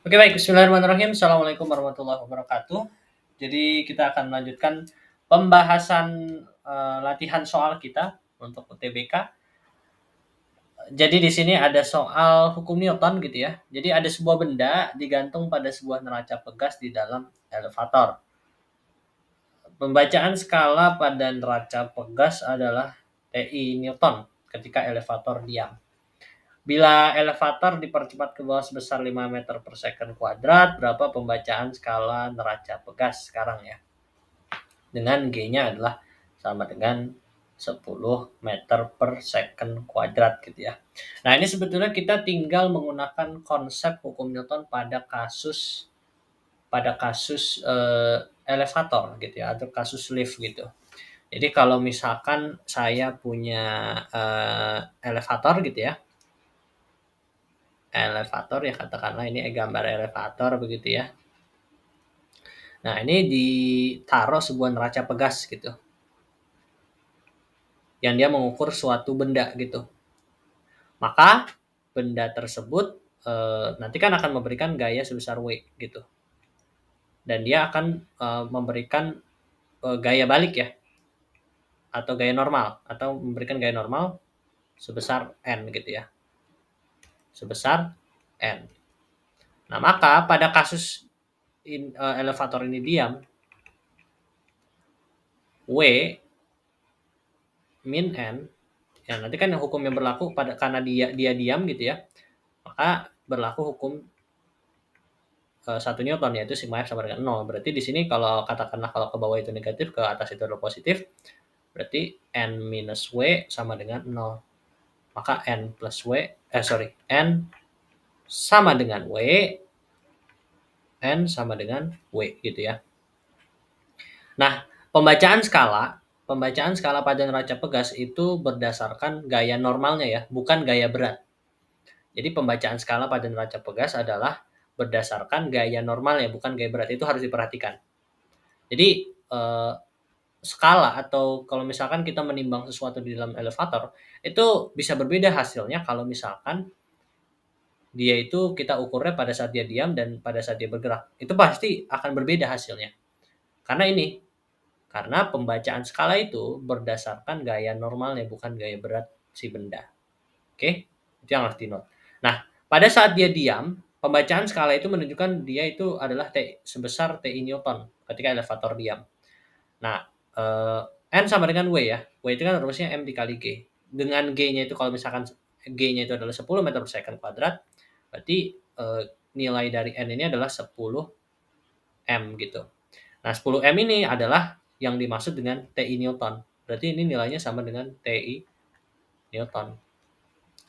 Oke baik, bismillahirrahmanirrahim. Assalamualaikum warahmatullahi wabarakatuh. Jadi kita akan melanjutkan pembahasan latihan soal kita untuk UTBK. Jadi di sini ada soal hukum Newton gitu ya. Jadi ada sebuah benda digantung pada sebuah neraca pegas di dalam elevator. Pembacaan skala pada neraca pegas adalah TI Newton ketika elevator diam. Bila elevator dipercepat ke bawah sebesar 5 meter per second kuadrat, berapa pembacaan skala neraca pegas sekarang ya? Dengan G-nya adalah sama dengan 10 meter per second kuadrat gitu ya. Nah ini sebetulnya kita tinggal menggunakan konsep hukum Newton pada kasus elevator gitu ya, atau kasus lift gitu. Jadi kalau misalkan saya punya elevator gitu ya, elevator ya katakanlah ini gambar elevator begitu ya. Nah ini ditaruh sebuah neraca pegas gitu, yang dia mengukur suatu benda gitu. Maka benda tersebut nanti kan akan memberikan gaya sebesar W gitu. Dan dia akan memberikan gaya balik ya, atau gaya normal, atau memberikan gaya normal sebesar N gitu ya. Sebesar N. Nah maka pada kasus elevator ini diam, W min N, ya nanti kan hukum yang berlaku karena dia diam gitu ya, maka berlaku hukum 1 Newton, yaitu sigma F sama dengan 0. Berarti di sini kalau katakanlah kalau ke bawah itu negatif, ke atas itu adalah positif, berarti N minus W sama dengan 0. Maka N sama dengan W, N sama dengan W gitu ya. Nah, pembacaan skala pada neraca pegas itu berdasarkan gaya normalnya ya, bukan gaya berat. Jadi pembacaan skala pada neraca pegas adalah berdasarkan gaya normalnya, bukan gaya berat. Itu harus diperhatikan. Jadi skala, atau kalau misalkan kita menimbang sesuatu di dalam elevator, itu bisa berbeda hasilnya kalau misalkan dia itu kita ukurnya pada saat dia diam dan pada saat dia bergerak. Itu pasti akan berbeda hasilnya. Karena pembacaan skala itu berdasarkan gaya normalnya, bukan gaya berat si benda. Oke? Itu yang harus di-note. Nah, pada saat dia diam, pembacaan skala itu menunjukkan dia itu adalah sebesar TI Newton ketika elevator diam. Nah, N sama dengan W ya. W itu kan rumusnya M dikali G. Dengan G-nya itu kalau misalkan G-nya itu adalah 10 meter per second kuadrat, berarti nilai dari N ini adalah 10 M gitu. Nah, 10 M ini adalah yang dimaksud dengan TI Newton. Berarti ini nilainya sama dengan TI Newton.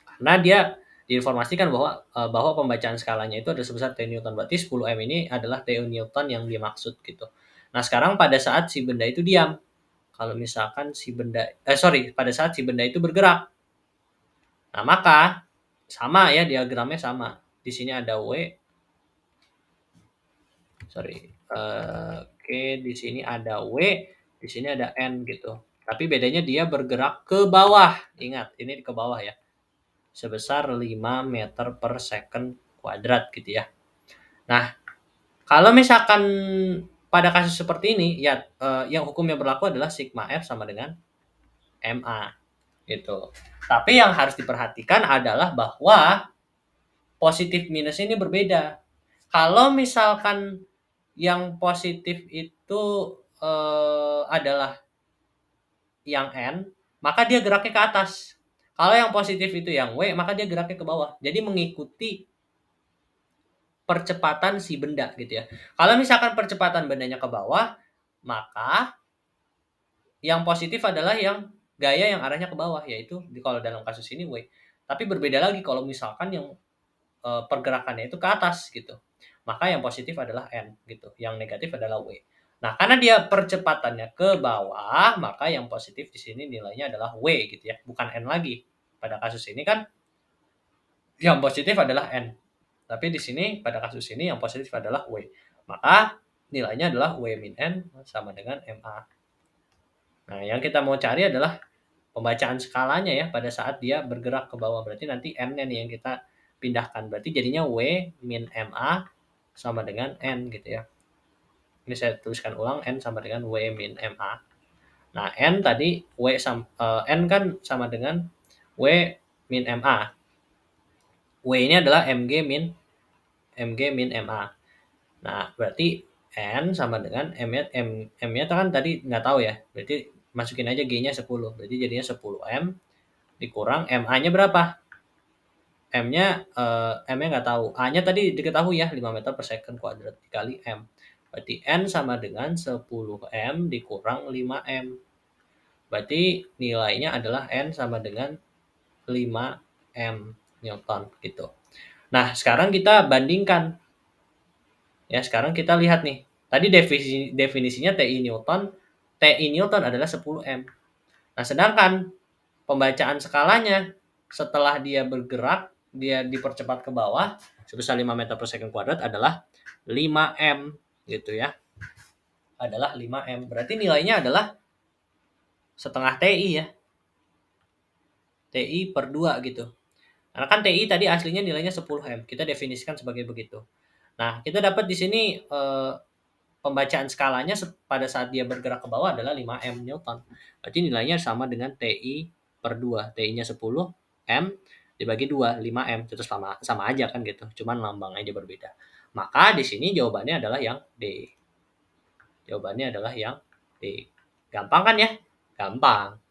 Karena dia diinformasikan bahwa pembacaan skalanya itu ada sebesar TI Newton. Berarti 10 M ini adalah TI Newton yang dimaksud gitu. Nah, sekarang pada saat si benda itu diam. Kalau misalkan pada saat si benda itu bergerak. Nah, maka sama ya, diagramnya sama. Di sini ada W. Di sini ada W, di sini ada N gitu. Tapi bedanya dia bergerak ke bawah. Ingat, ini ke bawah ya. Sebesar 5 meter per second kuadrat gitu ya. Nah, kalau misalkan pada kasus seperti ini, ya yang hukum yang berlaku adalah sigma F sama dengan MA gitu. Tapi yang harus diperhatikan adalah bahwa positif minus ini berbeda. Kalau misalkan yang positif itu adalah yang N, maka dia geraknya ke atas. Kalau yang positif itu yang W, maka dia geraknya ke bawah. Jadi mengikuti percepatan si benda gitu ya. Kalau misalkan percepatan bendanya ke bawah, maka yang positif adalah yang gaya yang arahnya ke bawah, yaitu kalau dalam kasus ini W. Tapi berbeda lagi kalau misalkan yang pergerakannya itu ke atas gitu. Maka yang positif adalah N gitu, yang negatif adalah W. Nah, karena dia percepatannya ke bawah, maka yang positif di sini nilainya adalah W gitu ya, bukan N lagi. Pada kasus ini kan yang positif adalah N. Tapi di sini pada kasus ini yang positif adalah W. Maka nilainya adalah W min N sama dengan MA. Nah, yang kita mau cari adalah pembacaan skalanya ya pada saat dia bergerak ke bawah. Berarti nanti N-nya nih yang kita pindahkan. Berarti jadinya W min MA sama dengan N gitu ya. Ini saya tuliskan ulang, N sama dengan W min MA. Nah, N tadi N kan sama dengan W min MA. W ini adalah MG min MA. Nah, berarti N sama dengan M-nya kan tadi nggak tahu ya. Berarti masukin aja G-nya 10. Berarti jadinya 10M dikurang MA-nya berapa? M-nya nggak tahu. A-nya tadi diketahui ya, 5 meter per second kuadrat dikali M. Berarti N sama dengan 10M dikurang 5M. Berarti nilainya adalah N sama dengan 5M Newton gitu. Nah, sekarang kita bandingkan. Ya, sekarang kita lihat nih. Tadi definisinya TI Newton adalah 10M. Nah, sedangkan pembacaan skalanya setelah dia bergerak, dia dipercepat ke bawah sebesar 5 meter per second kuadrat adalah 5M gitu ya. Adalah 5M. Berarti nilainya adalah setengah TI ya. TI per 2 gitu. Karena kan TI tadi aslinya nilainya 10M. Kita definisikan sebagai begitu. Nah, kita dapat di sini pembacaan skalanya pada saat dia bergerak ke bawah adalah 5M Newton. Berarti nilainya sama dengan TI per 2. TI-nya 10 M dibagi 2, 5M. Itu sama aja kan gitu. Cuman lambang aja berbeda. Maka di sini jawabannya adalah yang D. Jawabannya adalah yang D. Gampang kan ya? Gampang.